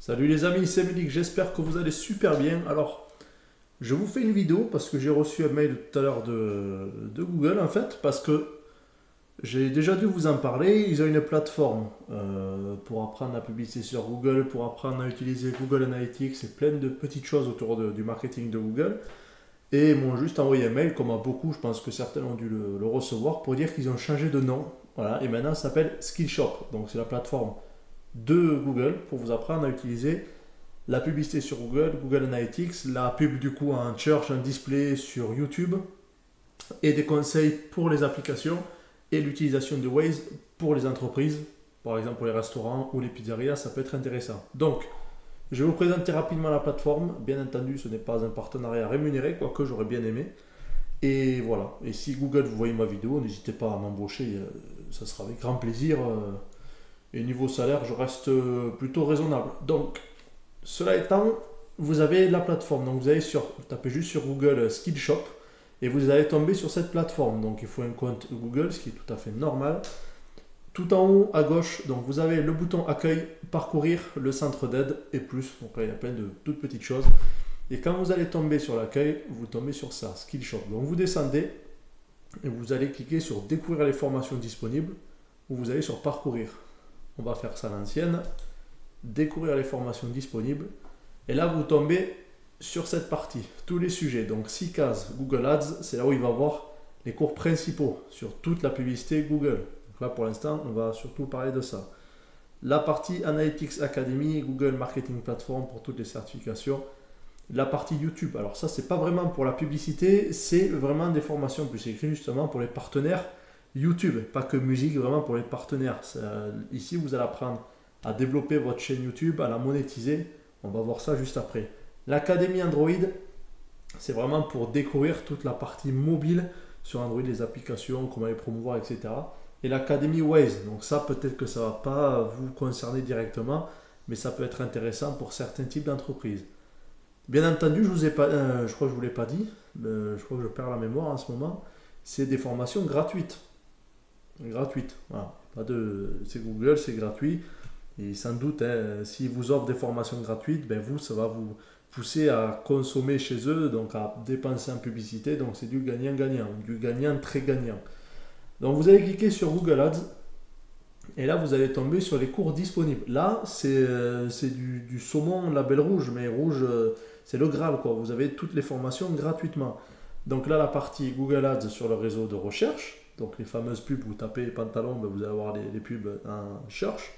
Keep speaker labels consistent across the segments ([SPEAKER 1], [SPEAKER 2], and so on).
[SPEAKER 1] Salut les amis, c'est Mélic, j'espère que vous allez super bien. Alors, je vous fais une vidéo parce que j'ai reçu un mail tout à l'heure de Google en fait, parce que j'ai déjà dû vous en parler. Ils ont une plateforme pour apprendre la publicité sur Google, pour apprendre à utiliser Google Analytics et plein de petites choses autour du marketing de Google. Et ils m'ont juste envoyé un mail, comme à beaucoup, je pense que certains ont dû le recevoir, pour dire qu'ils ont changé de nom. Voilà, et maintenant ça s'appelle Skillshop. Donc c'est la plateforme de Google pour vous apprendre à utiliser la publicité sur Google, Google Analytics, la pub du coup en search, en display sur YouTube et des conseils pour les applications et l'utilisation de Waze pour les entreprises, par exemple pour les restaurants ou les pizzerias, ça peut être intéressant. Donc, je vais vous présenter rapidement la plateforme. Bien entendu, ce n'est pas un partenariat rémunéré, quoique j'aurais bien aimé. Et voilà. Et si Google, vous voyez ma vidéo, n'hésitez pas à m'embaucher, ça sera avec grand plaisir. Et niveau salaire, je reste plutôt raisonnable. Donc, cela étant, vous avez la plateforme. Donc, vous tapez juste sur Google Skillshop et vous allez tomber sur cette plateforme. Donc, il faut un compte Google, ce qui est tout à fait normal. Tout en haut à gauche, donc vous avez le bouton accueil, parcourir, le centre d'aide et plus. Donc là, il y a plein de toutes petites choses. Et quand vous allez tomber sur l'accueil, vous tombez sur ça, Skillshop. Donc, vous descendez et vous allez cliquer sur découvrir les formations disponibles ou vous allez sur parcourir. On va faire ça à l'ancienne. Découvrir les formations disponibles. Et là, vous tombez sur cette partie, tous les sujets. Donc, 6 cases Google Ads, c'est là où il va voir les cours principaux sur toute la publicité Google. Donc là, pour l'instant, on va surtout parler de ça. La partie Analytics Academy, Google Marketing Platform pour toutes les certifications. La partie YouTube. Alors ça, c'est pas vraiment pour la publicité, c'est vraiment des formations. Plus c'est écrit justement pour les partenaires YouTube, pas que musique, vraiment pour les partenaires. Ici, vous allez apprendre à développer votre chaîne YouTube, à la monétiser. On va voir ça juste après. L'Académie Android, c'est vraiment pour découvrir toute la partie mobile sur Android, les applications, comment les promouvoir, etc. Et l'Académie Waze, donc ça peut-être que ça ne va pas vous concerner directement, mais ça peut être intéressant pour certains types d'entreprises. Bien entendu, je crois que je ne vous l'ai pas dit, je crois que je perds la mémoire en ce moment, c'est des formations gratuites. Gratuites, voilà. C'est Google, c'est gratuit. Et sans doute, s'ils vous offrent des formations gratuites, ben vous, ça va vous pousser à consommer chez eux, donc à dépenser en publicité. Donc c'est du gagnant-gagnant, du gagnant très gagnant. Donc vous allez cliquer sur Google Ads et là vous allez tomber sur les cours disponibles. Là c'est du saumon label rouge, mais rouge c'est le Graal quoi. Vous avez toutes les formations gratuitement. Donc là la partie Google Ads sur le réseau de recherche, donc les fameuses pubs, vous tapez pantalon, ben vous allez avoir les pubs en search.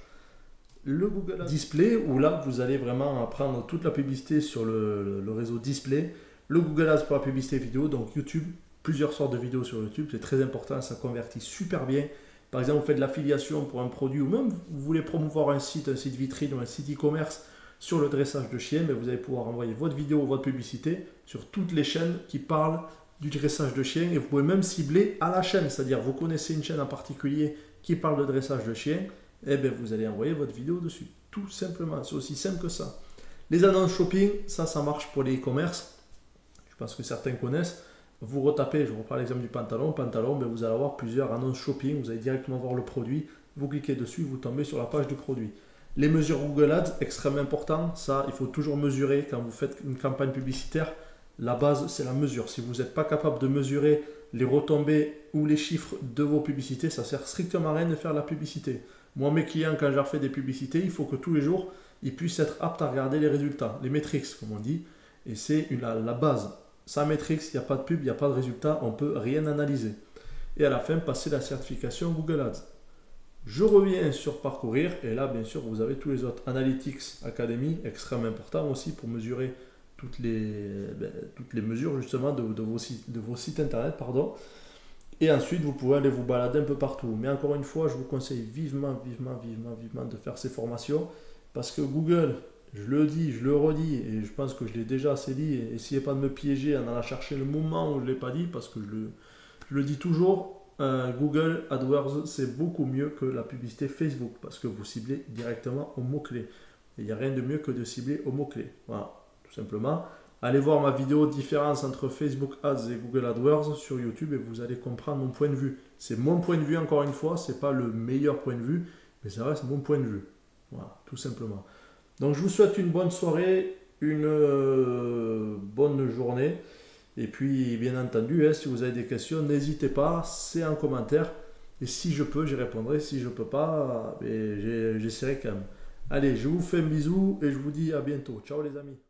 [SPEAKER 1] Le Google Display, où là vous allez vraiment apprendre toute la publicité sur le réseau Display. Le Google Ads pour la publicité vidéo, donc YouTube, plusieurs sortes de vidéos sur YouTube, c'est très important, ça convertit super bien. Par exemple, vous faites de l'affiliation pour un produit ou même vous voulez promouvoir un site vitrine ou un site e-commerce sur le dressage de chiens, mais vous allez pouvoir envoyer votre vidéo ou votre publicité sur toutes les chaînes qui parlent du dressage de chiens et vous pouvez même cibler à la chaîne, c'est-à-dire vous connaissez une chaîne en particulier qui parle de dressage de chiens, et bien vous allez envoyer votre vidéo dessus, tout simplement, c'est aussi simple que ça. Les annonces shopping, ça marche pour les e-commerce, je pense que certains connaissent. Vous retapez, je reprends l'exemple du pantalon, ben vous allez avoir plusieurs annonces shopping, vous allez directement voir le produit, vous cliquez dessus, vous tombez sur la page du produit. Les mesures Google Ads, extrêmement important, ça il faut toujours mesurer quand vous faites une campagne publicitaire, la base c'est la mesure. Si vous n'êtes pas capable de mesurer les retombées ou les chiffres de vos publicités, ça sert strictement à rien de faire de la publicité. Moi mes clients quand je leur fais des publicités, il faut que tous les jours ils puissent être aptes à regarder les résultats, les metrics comme on dit, et c'est la base. Sans Matrix, il n'y a pas de pub, il n'y a pas de résultat, on ne peut rien analyser. Et à la fin, passer la certification Google Ads. Je reviens sur parcourir et là, bien sûr, vous avez tous les autres. Analytics Academy, extrêmement important aussi pour mesurer toutes les mesures justement de vos sites internet. Pardon. Et ensuite, vous pouvez aller vous balader un peu partout. Mais encore une fois, je vous conseille vivement de faire ces formations parce que Google, je le dis, je le redis, et je pense que je l'ai déjà assez dit, et essayez pas de me piéger en allant chercher le moment où je ne l'ai pas dit, parce que je le dis toujours, Google AdWords, c'est beaucoup mieux que la publicité Facebook, parce que vous ciblez directement aux mots-clés. Il n'y a rien de mieux que de cibler aux mots-clés. Voilà, tout simplement. Allez voir ma vidéo différence entre Facebook Ads et Google AdWords sur YouTube, et vous allez comprendre mon point de vue. C'est mon point de vue, encore une fois, ce n'est pas le meilleur point de vue, mais ça reste mon point de vue. Voilà, tout simplement. Donc je vous souhaite une bonne soirée, une bonne journée. Et puis bien entendu, hein, si vous avez des questions, n'hésitez pas, c'est en commentaire. Et si je peux, j'y répondrai. Si je ne peux pas, j'essaierai quand même. Allez, je vous fais un bisou et je vous dis à bientôt. Ciao les amis.